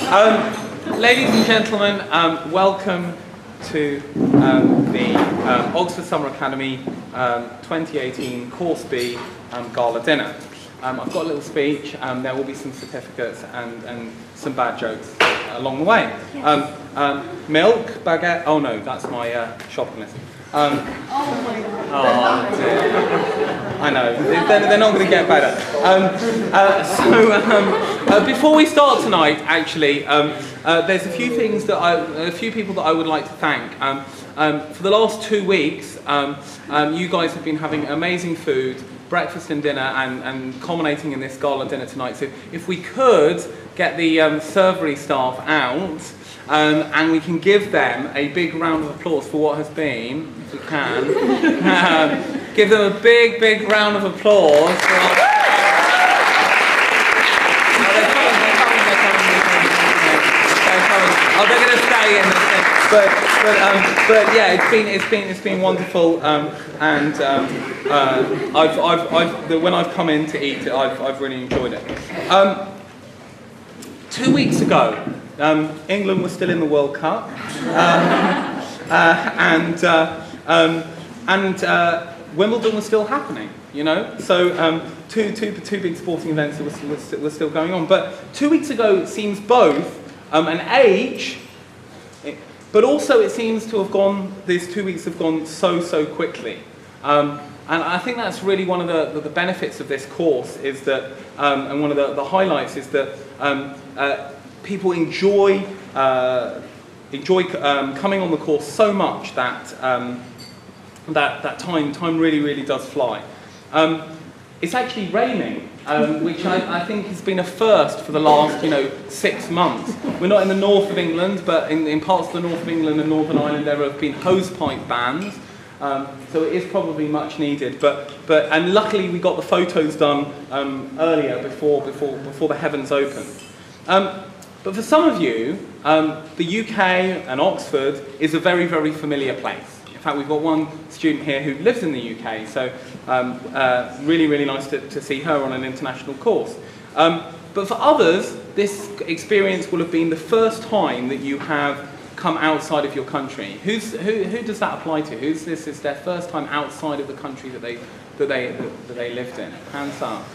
Ladies and gentlemen, welcome to the Oxford Summer Academy 2018 Course B Gala Dinner. I've got a little speech, there will be some certificates and some bad jokes along the way. Milk, baguette, oh no, that's my shopping list. Oh my God. Oh dear. I know, they're not going to get better. Before we start tonight, actually, there's a few things that a few people that I would like to thank. For the last 2 weeks, you guys have been having amazing food, breakfast and dinner, and culminating in this gala dinner tonight. So if we could get the servery staff out, and we can give them a big round of applause for what has been, if we can. Give them a big, big round of applause. Oh, they're going to stay in the thing. But yeah, it's been wonderful, and when I've come in to eat it, I've really enjoyed it. 2 weeks ago, England was still in the World Cup, and Wimbledon was still happening. You know, so two big sporting events that were still going on. But 2 weeks ago, it seems both an age, but also it seems to have gone. These 2 weeks have gone so quickly. And I think that's really one of the benefits of this course is that, and one of the highlights is that people enjoy coming on the course so much that that time really does fly. It's actually raining, which I think has been a first for the last 6 months. We're not in the north of England, but in parts of the north of England and Northern Ireland there have been hosepipe bans. So it is probably much needed, and luckily we got the photos done earlier before the heavens opened. But for some of you, the UK and Oxford is a very familiar place. In fact, we've got one student here who lives in the UK, so really nice to see her on an international course. But for others, this experience will have been the first time that you have come outside of your country. Who does that apply to? This is their first time outside of the country that they lived in? Hands up.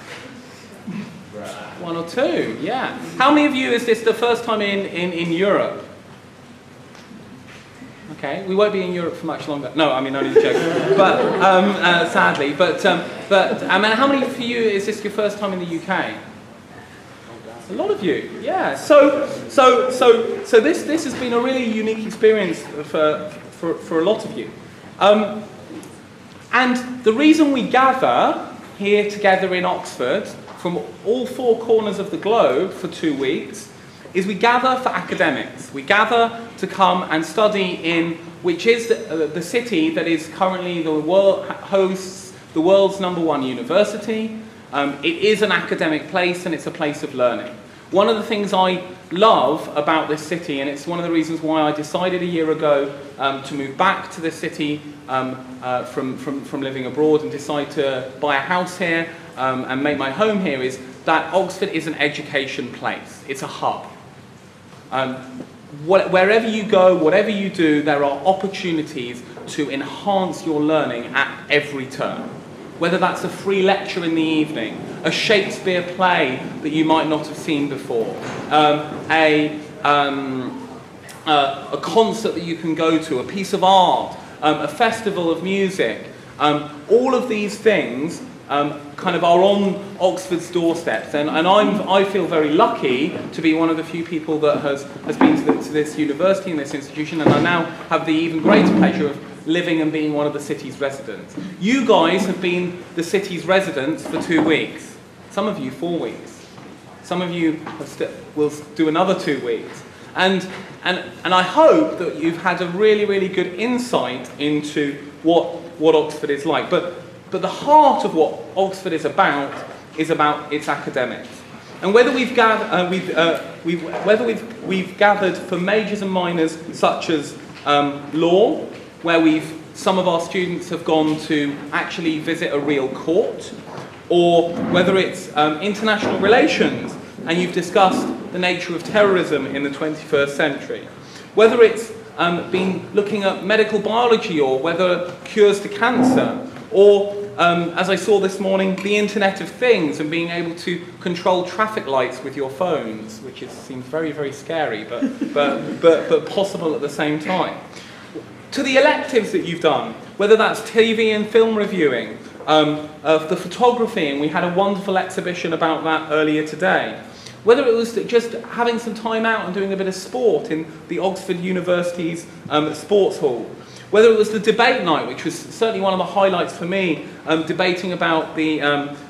One or two, yeah. How many of you is this the first time in Europe? Okay, we won't be in Europe for much longer. No, I mean only joking. But sadly, but I mean, how many for you is this your first time in the UK? A lot of you, yeah. So this has been a really unique experience for a lot of you. And the reason we gather here together in Oxford from all 4 corners of the globe for 2 weeks is we gather for academics. We gather to come and study in, which is the city that is currently hosts the world's #1 university. It is an academic place and it's a place of learning. One of the things I love about this city, and it's one of the reasons why I decided a year ago to move back to this city from living abroad and decide to buy a house here and make my home here, is that Oxford is an education place. It's a hub. Wherever you go, whatever you do, there are opportunities to enhance your learning at every turn. Whether that's a free lecture in the evening, a Shakespeare play that you might not have seen before, a concert that you can go to, a piece of art, a festival of music, all of these things kind of are on Oxford's doorsteps, and I feel very lucky to be one of the few people that has been to this university and this institution, and I now have the even greater pleasure of living and being one of the city's residents. You guys have been the city's residents for 2 weeks. Some of you 4 weeks. Some of you will do another 2 weeks. And I hope that you've had a really good insight into what Oxford is like. But the heart of what Oxford is about its academics. And whether we've gathered for majors and minors such as law, where some of our students have gone to actually visit a real court, or whether it's international relations and you've discussed the nature of terrorism in the 21st century. Whether it's been looking at medical biology, or whether cures to cancer, or as I saw this morning, the Internet of Things and being able to control traffic lights with your phones, which seems very, very scary, but possible at the same time. To the electives that you've done, whether that's TV and film reviewing, of the photography, and we had a wonderful exhibition about that earlier today. Whether it was just having some time out and doing a bit of sport in the Oxford University's sports hall. Whether it was the debate night, which was certainly one of the highlights for me, debating about the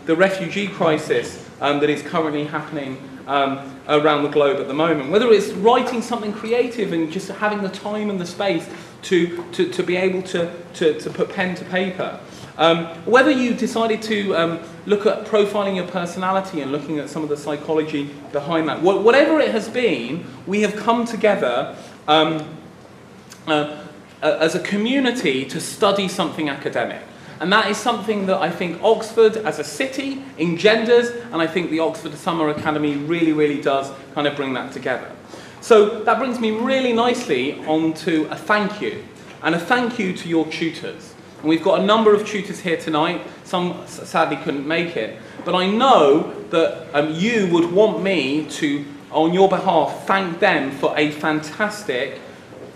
refugee crisis that is currently happening around the globe at the moment. Whether it's writing something creative and just having the time and the space to be able to put pen to paper. Whether you decided to look at profiling your personality and looking at some of the psychology behind that. Whatever it has been, we have come together as a community to study something academic. And that is something that I think Oxford as a city engenders, and I think the Oxford Summer Academy really, really does kind of bring that together. So that brings me really nicely onto a thank you, and a thank you to your tutors. And we've got a number of tutors here tonight. Some sadly couldn't make it. But I know that you would want me to, on your behalf, thank them for a fantastic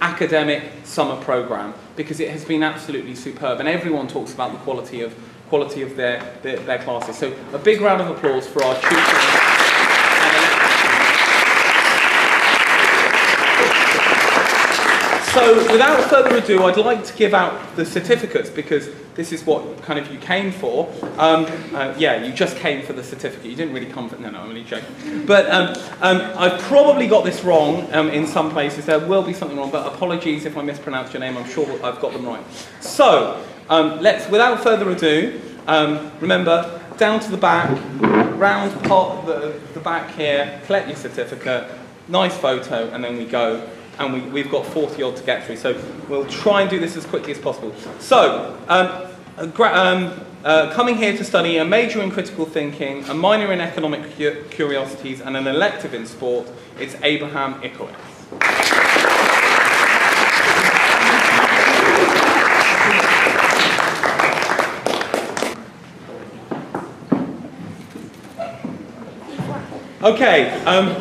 academic summer programme, because it has been absolutely superb. And everyone talks about the quality of their classes. So a big round of applause for our tutors. So, without further ado, I'd like to give out the certificates, because this is what kind of you came for. Yeah, you just came for the certificate. You didn't really come for... No, I'm only joking. But I've probably got this wrong in some places. There will be something wrong, but apologies if I mispronounced your name. I'm sure I've got them right. So, let's, without further ado, remember, down to the back, round part the back here, collect your certificate, nice photo, and then we go. And we've got 40 odd to get through, so we'll try and do this as quickly as possible. So, coming here to study a major in critical thinking, a minor in economic curiosities, and an elective in sport, it's Abraham Ikowitz. Okay,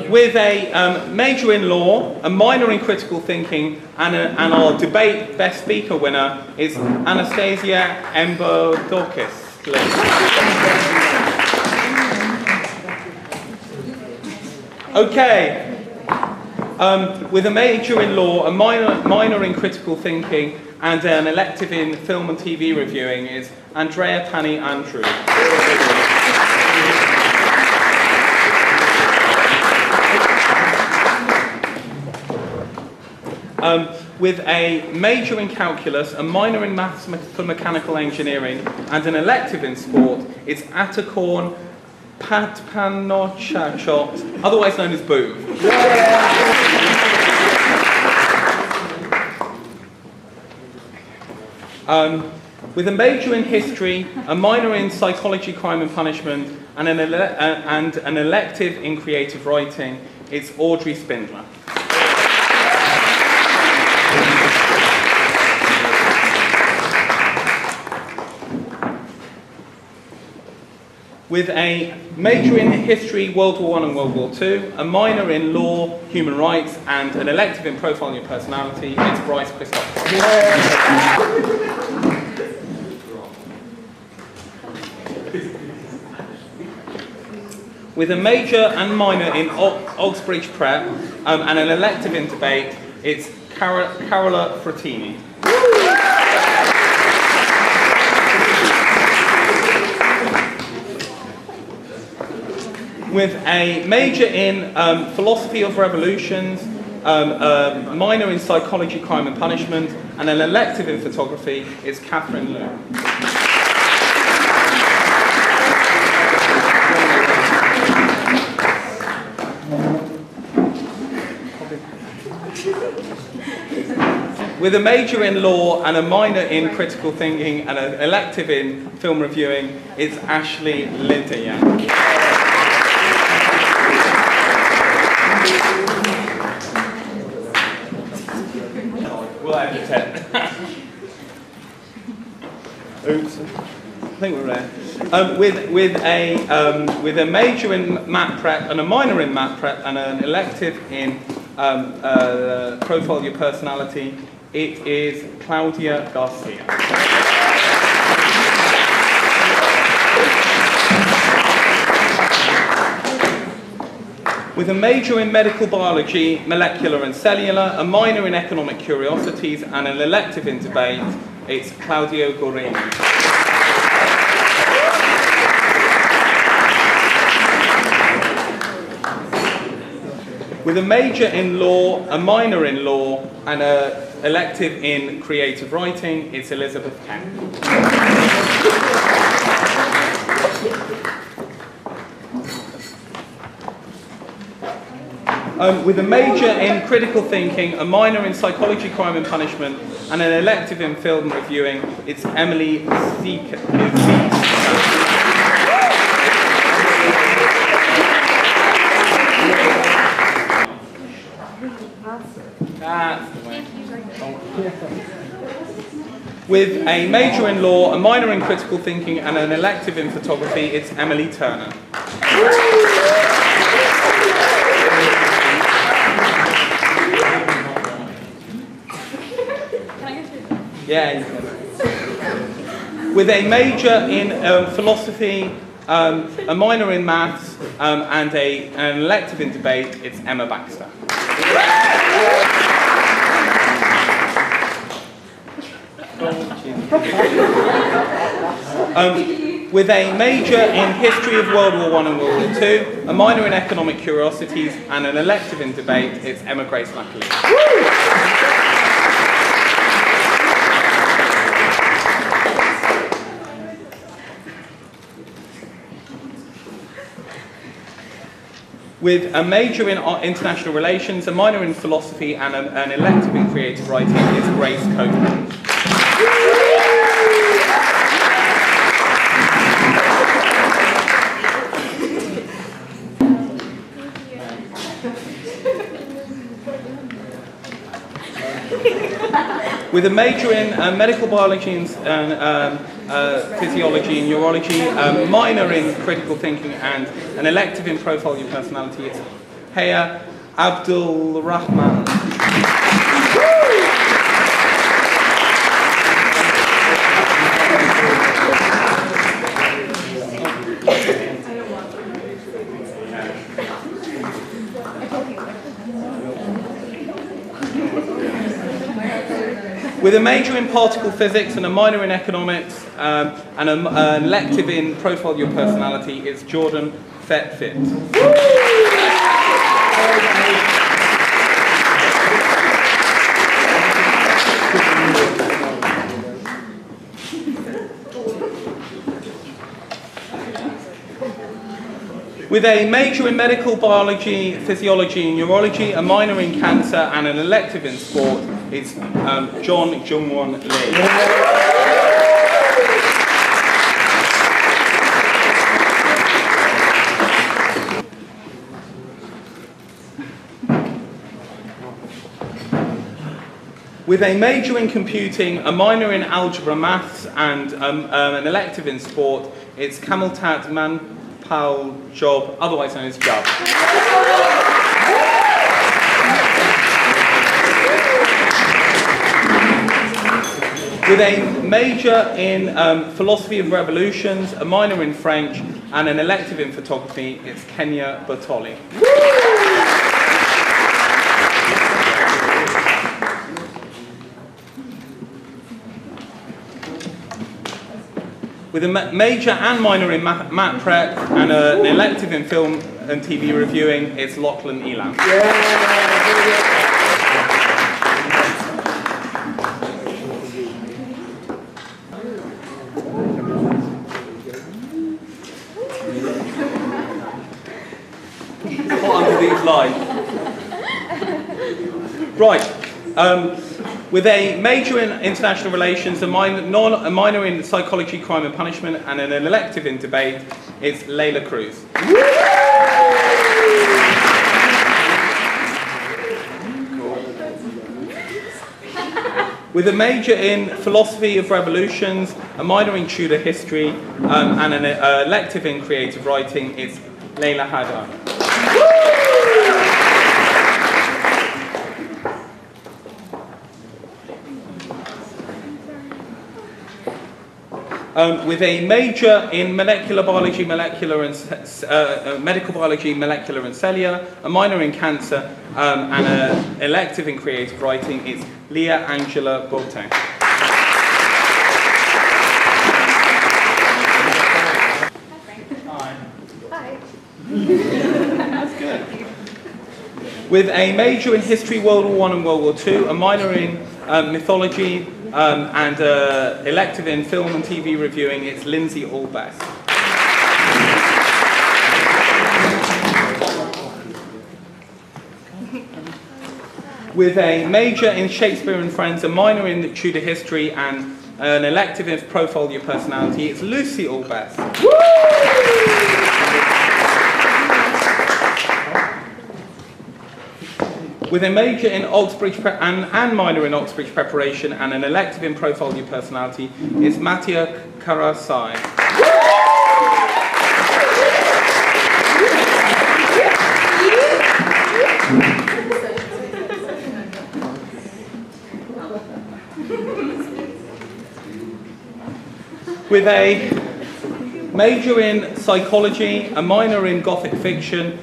with a major in law, a minor in critical thinking, and our debate best speaker winner is Anastasia Embodokis. Okay, with a major in law, a minor in critical thinking, and an elective in film and TV reviewing is Andrea Tani Andrew. With a major in calculus, a minor in maths for mechanical engineering, and an elective in sport, it's Atakorn Patpanochachot, otherwise known as Boo. With a major in history, a minor in psychology, crime and punishment, and an elective in creative writing, it's Audrey Spindler. With a major in history, World War I and World War II, a minor in law, human rights, and an elective in profiling your personality, it's Bryce Christoph. With a major and minor in Oxbridge Prep, and an elective in debate, it's Carola Frattini. With a major in philosophy of revolutions, a minor in psychology, crime and punishment, and an elective in photography, is Catherine Liu. With a major in law and a minor in critical thinking and an elective in film reviewing, it's Ashley Lindeyank. We'll edit it. Oops. I think we're there. With a major in Mat Prep and a minor in Mat Prep and an elective in Profile Your Personality, it is Claudia Garcia. With a major in medical biology, molecular and cellular, a minor in economic curiosities, and an elective in debate, it's Claudio Gorini. With a major in law, a minor in law, and an elective in creative writing, it's Elizabeth Kent. With a major in critical thinking, a minor in psychology, crime and punishment, and an elective in film reviewing, it's Emily Seek. That's the way. With a major in law, a minor in critical thinking, and an elective in photography, it's Emily Turner. Yeah. With a major in philosophy, a minor in maths, and an elective in debate, it's Emma Baxter. With a major in history of World War I and World War II, a minor in economic curiosities, and an elective in debate, it's Emma Grace McAlee. With a major in international relations, a minor in philosophy, and an elective in creative writing, it's Grace Copeland. With a major in medical biology and physiology and neurology, a minor in critical thinking, and an elective in Profile Your Personality, it's Haya Abdul Rahman. With a major in particle physics and a minor in economics and an elective in Profile Your Personality, it's Jordan Fetfit. With a major in medical biology, physiology and neurology, a minor in cancer and an elective in sport, it's John Jungwon Lee. With a major in computing, a minor in algebra maths, and an elective in sport, it's Kamaltat Manpal Job, otherwise known as Job. With a major in philosophy of revolutions, a minor in French, and an elective in photography, it's Kenya Bertoli. With a major and minor in Mat Prep and an elective in film and TV reviewing, it's Lachlan Elam. Under these lights. Right. With a major in international relations, a minor in psychology, crime and punishment, and an elective in debate, it's Layla Cruz. With a major in philosophy of revolutions, a minor in Tudor history, and an elective in creative writing, it's Leila Haddad. With a major in molecular biology, medical biology, molecular and cellular, a minor in cancer, and an elective in creative writing, it's Leah Angela Boateng. Hi. That's good. With a major in history, World War I and World War II, a minor in mythology, and elective in film and TV reviewing, it's Lindsay Allbest. With a major in Shakespeare and Friends, a minor in Tudor history, and an elective in profile your personality, it's Lucy Allbest. With a major in Oxbridge and minor in Oxbridge preparation and an elective in profile your personality, it's Mattia Karasai. With a major in psychology, a minor in Gothic fiction,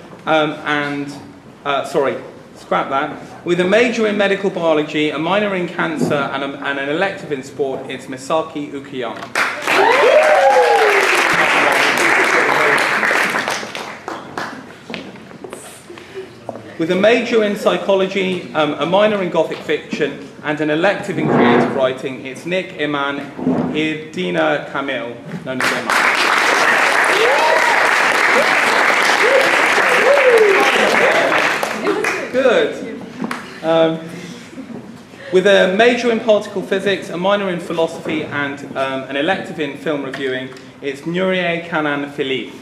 scrap that. With a major in medical biology, a minor in cancer, and an elective in sport, it's Misaki Ukiyama. With a major in psychology, a minor in Gothic fiction, and an elective in creative writing, it's Nick Iman Idina Kamil, known as Iman. Good. With a major in particle physics, a minor in philosophy, and an elective in film reviewing, it's Nurie Kanan Philippe.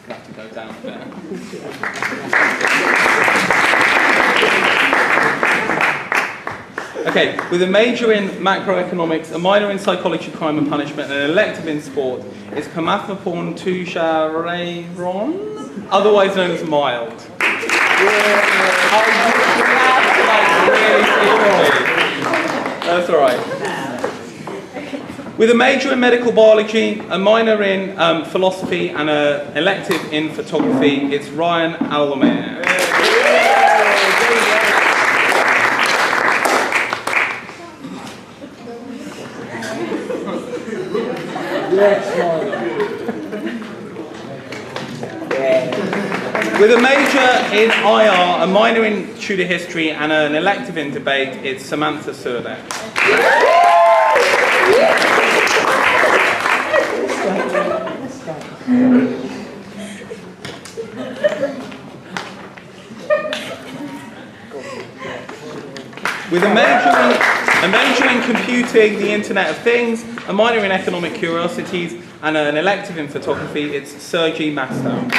Have to go down there. Okay, with a major in macroeconomics, a minor in psychology, crime and punishment, and an elective in sport, is Kamathaporn Tushararon, otherwise known as Mild. That's all right. With a major in medical biology, a minor in philosophy, and an elective in photography, it's Ryan Alomere. With a major in IR, a minor in Tudor history, and an elective in debate, it's Samantha Surdek. With a major in computing, the Internet of Things, a minor in economic curiosities, and an elective in photography, it's Sergei Mastow.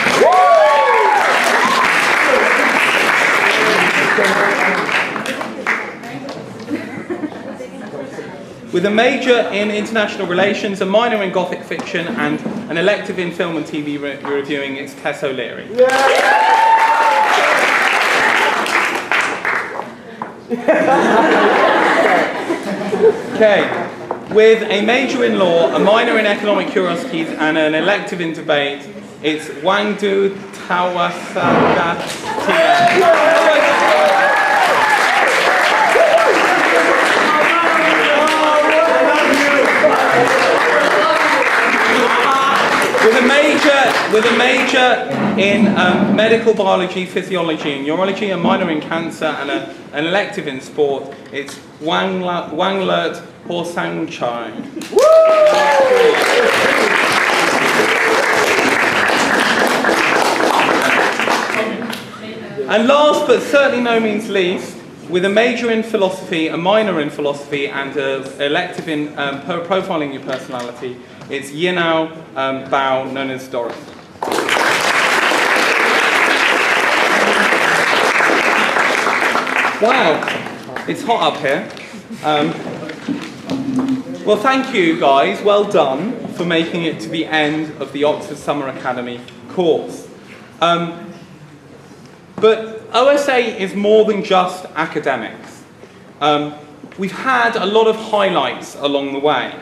With a major in international relations, a minor in Gothic fiction, and an elective in film and TV reviewing, it's Tess O'Leary. Okay, with a major in law, a minor in economic curiosities, and an elective in debate, it's Wangdu Tawasagatia. With a major in medical biology, physiology, and neurology, a minor in cancer, and an elective in sport, it's Wanglert Horsangchai. And last but certainly no means least, with a major in philosophy, a minor in philosophy, and an elective in profiling your personality, it's Yinao Bao, known as Doris. Wow, it's hot up here. Well, thank you guys, well done for making it to the end of the Oxford Summer Academy course. But OSA is more than just academics. We've had a lot of highlights along the way,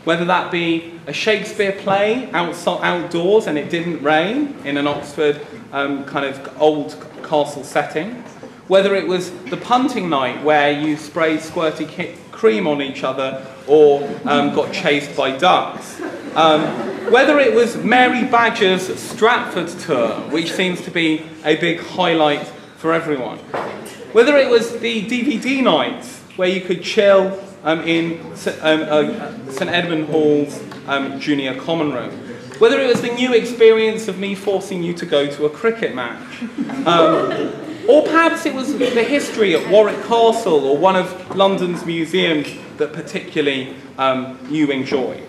whether that be a Shakespeare play outdoors and it didn't rain in an Oxford kind of old castle setting, whether it was the punting night where you sprayed squirty cream on each other or got chased by ducks, whether it was Mary Badger's Stratford tour, which seems to be a big highlight for everyone, whether it was the DVD nights where you could chill in St Edmund Hall's junior common room, whether it was the new experience of me forcing you to go to a cricket match, or perhaps it was the history at Warwick Castle or one of London's museums that particularly you enjoyed.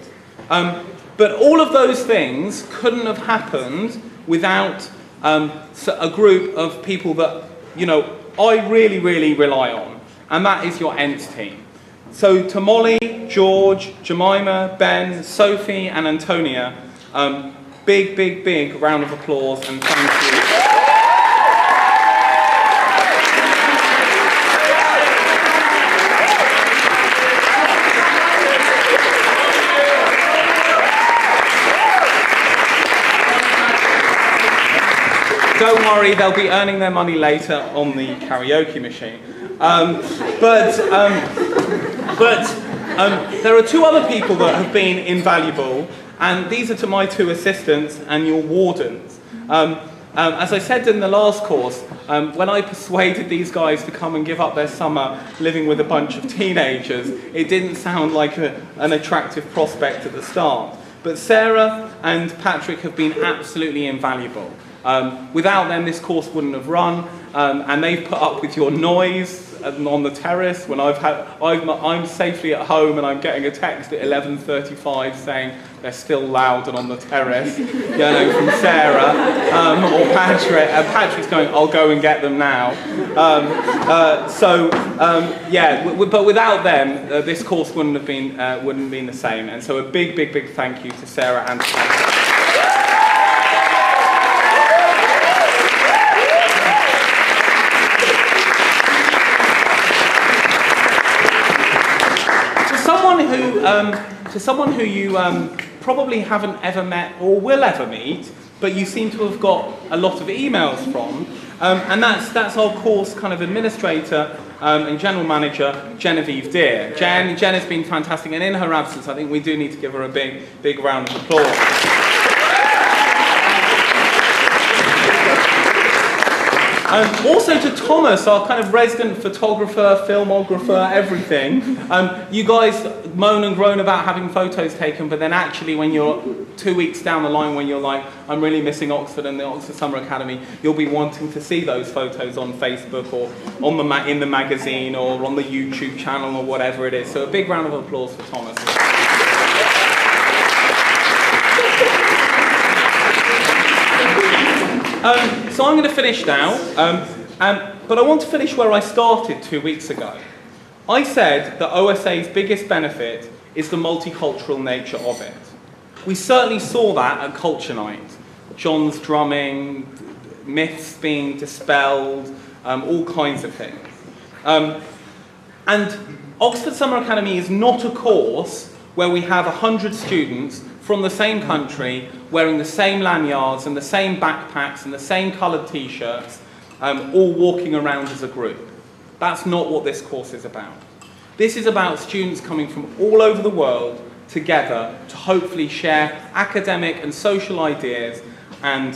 But all of those things couldn't have happened without a group of people that, you know, I really, really rely on, and that is your ENT team. So to Molly, George, Jemima, Ben, Sophie and Antonia, big, big, big round of applause and thank you. Don't worry, they'll be earning their money later on the karaoke machine. But there are two other people that have been invaluable, and these are to my two assistants and your wardens. As I said in the last course, when I persuaded these guys to come and give up their summer living with a bunch of teenagers, it didn't sound like an attractive prospect at the start. But Sarah and Patrick have been absolutely invaluable. Without them, this course wouldn't have run, and they've put up with your noise on the terrace when I'm safely at home and I'm getting a text at 11:35 saying they're still loud and on the terrace, you know, from Sarah or Patrick. And Patrick's going, I'll go and get them now. But without them, this course wouldn't have been the same. And so a big, big, big thank you to Sarah and to Patrick. To someone who you probably haven't ever met or will ever meet, but you seem to have got a lot of emails from, and that's our course kind of administrator and general manager, Genevieve Deere. Jen has been fantastic, and in her absence, I think we do need to give her a big, big round of applause. Also to Thomas, our kind of resident photographer, filmographer, everything. You guys moan and groan about having photos taken, but then actually when you're 2 weeks down the line, when you're like, I'm really missing Oxford and the Oxford Summer Academy, you'll be wanting to see those photos on Facebook or on in the magazine or on the YouTube channel or whatever it is. So a big round of applause for Thomas. So I'm going to finish now, but I want to finish where I started 2 weeks ago. I said that OSA's biggest benefit is the multicultural nature of it. We certainly saw that at Culture Night. John's drumming, myths being dispelled, all kinds of things. And Oxford Summer Academy is not a course where we have 100 students from the same country, wearing the same lanyards and the same backpacks and the same coloured t-shirts, all walking around as a group. That's not what this course is about. This is about students coming from all over the world together to hopefully share academic and social ideas and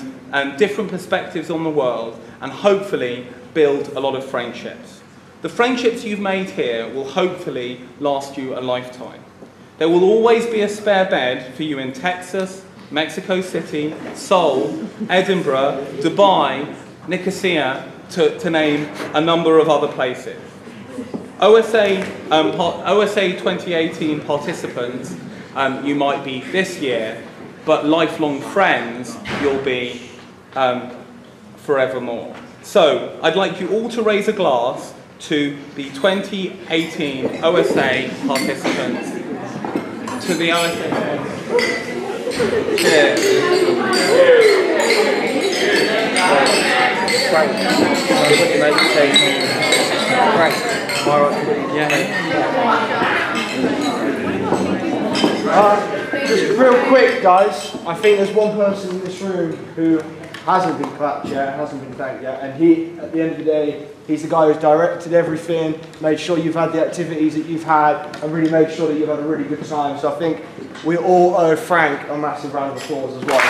different perspectives on the world, and hopefully build a lot of friendships. The friendships you've made here will hopefully last you a lifetime. There will always be a spare bed for you in Texas, Mexico City, Seoul, Edinburgh, Dubai, Nicosia, to name a number of other places. OSA 2018 participants, you might be this year, but lifelong friends you'll be forevermore. So I'd like you all to raise a glass to the 2018 OSA participants. To the OSA. Cheers. Just real quick, guys. I think there's one person in this room who hasn't been clapped yet, hasn't been thanked yet, and he, at the end of the day, he's the guy who's directed everything, made sure you've had the activities that you've had, and really made sure that you've had a really good time. So I think we all owe Frank a massive round of applause as well.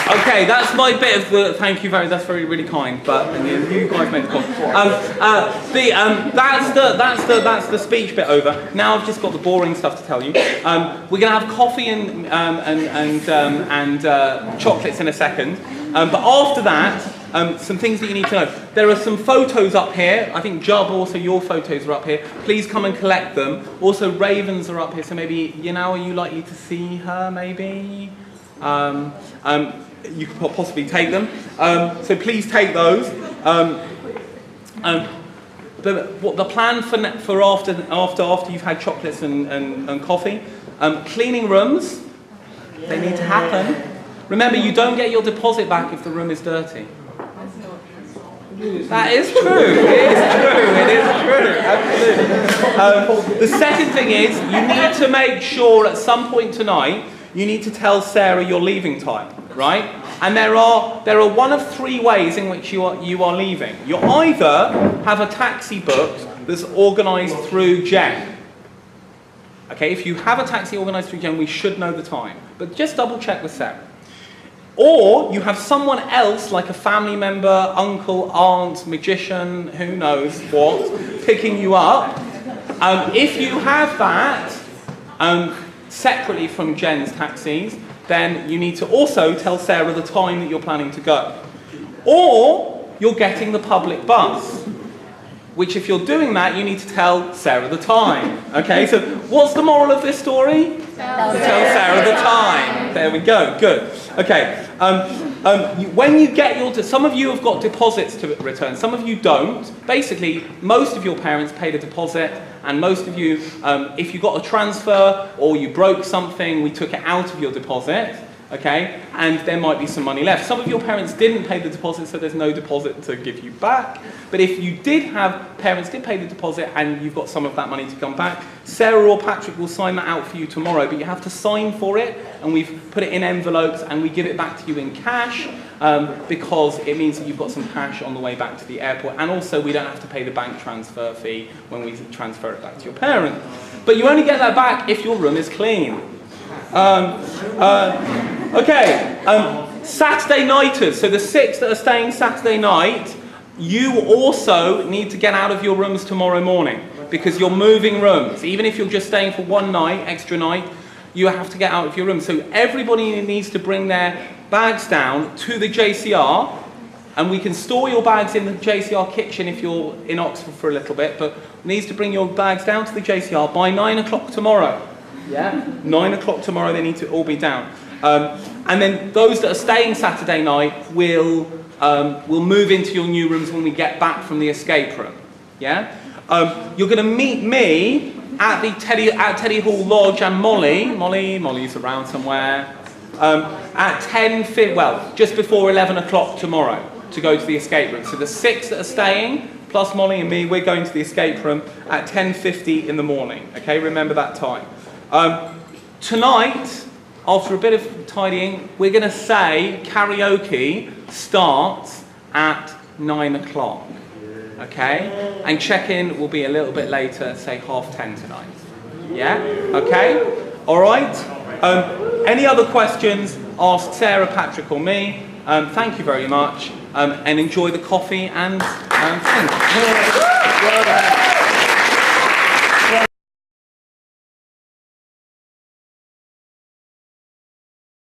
Okay, that's my bit of the. Thank you very. That's very really kind. But you guys made the call. That's the speech bit over. Now I've just got the boring stuff to tell you. We're gonna have coffee and chocolates in a second. But after that, some things that you need to know. There are some photos up here. I think Jub, also your photos are up here. Please come and collect them. Also, Ravens are up here. So maybe are you likely to see her? Maybe. You could possibly take them. So please take those. The plan for after you've had chocolates and coffee, cleaning rooms, they need to happen. Remember, you don't get your deposit back if the room is dirty. That is true. It is true. Absolutely. The second thing is you need to make sure at some point tonight you need to tell Sarah your leaving time, right? And there are one of three ways in which you are leaving. You either have a taxi booked that's organised through Jen. Okay, if you have a taxi organised through Jen, we should know the time. But just double check with Sarah. Or you have someone else, like a family member, uncle, aunt, magician, who knows what, picking you up. If you have that, separately from Jen's taxis, then you need to also tell Sarah the time that you're planning to go. Or you're getting the public bus, which if you're doing that, you need to tell Sarah the time. Okay, so what's the moral of this story? Tell Sarah the time. There we go, good. Okay, when you get your, some of you have got deposits to return, some of you don't. Basically, most of your parents paid a deposit, and most of you, if you got a transfer or you broke something, we took it out of your deposit, okay? And there might be some money left. Some of your parents didn't pay the deposit, so there's no deposit to give you back. But if you did have, parents did pay the deposit and you've got some of that money to come back, Sarah or Patrick will sign that out for you tomorrow, but you have to sign for it, and we've put it in envelopes and we give it back to you in cash, because it means that you've got some cash on the way back to the airport, and also we don't have to pay the bank transfer fee when we transfer it back to your parent. But you only get that back if your room is clean. Okay, Saturday nighters, so the 6 that are staying Saturday night, you also need to get out of your rooms tomorrow morning, because you're moving rooms. Even if you're just staying for one night, extra night, you have to get out of your room. So everybody needs to bring their bags down to the JCR, and we can store your bags in the JCR kitchen if you're in Oxford for a little bit, but needs to bring your bags down to the JCR by 9 o'clock tomorrow. Yeah? 9 o'clock tomorrow, they need to all be down. And then those that are staying Saturday night will move into your new rooms when we get back from the escape room. Yeah? You're going to meet me at the Teddy Hall Lodge, and Molly's around somewhere, at 10:50, well, just before 11 o'clock tomorrow to go to the escape room. So the 6 that are staying, plus Molly and me, we're going to the escape room at 10:50 in the morning. Okay, remember that time. Tonight, after a bit of tidying, we're going to say karaoke starts at 9 o'clock. Okay? And check-in will be a little bit later, say 10:30 tonight. Yeah? Okay? Alright? Any other questions, ask Sarah, Patrick or me. Thank you very much. And enjoy the coffee and thanks.